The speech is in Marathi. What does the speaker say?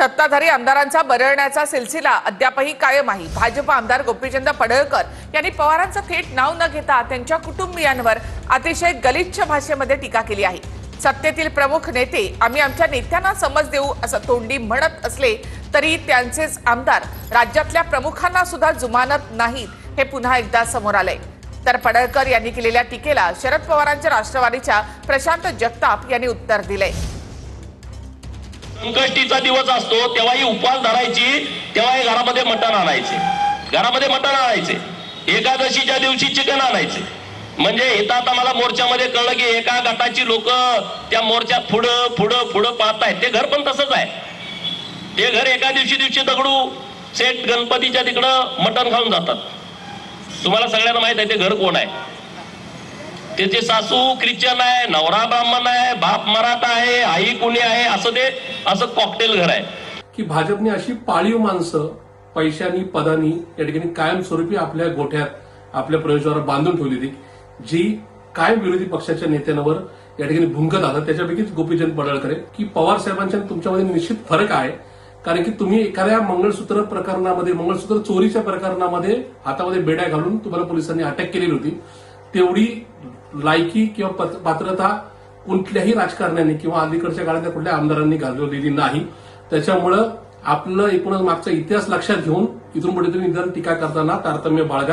सत्ताधारी आमदारांचा बरळण्याचा सिलसिला अद्यापही कायम आहे। भाजप आमदार गोपीचंद पडळकर यांनी पवारांचं थेट नाव न घेता त्यांच्या कुटुंबियांवर अतिशय गलिच्छ भाषेमध्ये टीका केली आहे। सत्तेतील प्रमुख नेते आम्ही आमच्या नेत्यांना समज देऊ असं तोंडी म्हणत असले तरी त्यांचेच आमदार राज्यातल्या प्रमुखांना सुद्धा जुमानत नाहीत हे पुन्हा एकदा समोर आलंय। तर पडळकर यांनी केलेल्या टीकेला शरद पवारांच्या राष्ट्रवादीच्या प्रशांत जगताप यांनी उत्तर दिलंय। संकष्टीचा दिवस असतो तेव्हाही उपवास धरायची, तेव्हाही घरामध्ये मटण आणायचे, एकादशीच्या दिवशी चिकन आणायचे। म्हणजे इथं आता मला मोर्चामध्ये कळलं की एका गटाची लोक त्या मोर्चात पुढं पाहतायत। ते घर पण तसंच आहे। ते घर एका दिवशी दगडू सेट गणपतीच्या तिकडं मटण खाऊन जातात। तुम्हाला सगळ्यांना माहित आहे ते घर कोण आहे। त्याचे सासू ख्रिश्चन आहे, नवरा ब्राह्मण आहे, बाप मराठा आहे, आई कुणी आहे, असं कॉकटेल घर आहे की भाजपने अशी पाळीव माणसं पैशानी पदानी या ठिकाणी कायमस्वरूपी आपल्या गोठ्यात आपल्या प्रवेशद्वारावर बांधून ठेवली होती, जी कायम विरोधी पक्षाच्या नेत्यांवर या ठिकाणी भुंकत आलं। त्याच्यापैकीच गोपीचंद पडळकर आहे की पवार साहेबांच्या तुमच्यामध्ये निश्चित फरक आहे। कारण की तुम्ही एखाद्या मंगळसूत्र प्रकरणामध्ये, मंगळसूत्र चोरीच्या प्रकरणामध्ये हातामध्ये बेड्या घालून तुम्हाला पोलिसांनी अटक केलेली होती। तेवढी लायकी किंवा पात्रता कुठल्याही राजकारण्याने किंवा अलीकडच्या काळातल्या कुठल्या आमदारांनी गाजवलेली नाही। त्याच्यामुळं आपलं एकूणच मागचा इतिहास लक्षात घेऊन इथून पुढे तुम्ही टीका करताना तारतम्य बाळगा।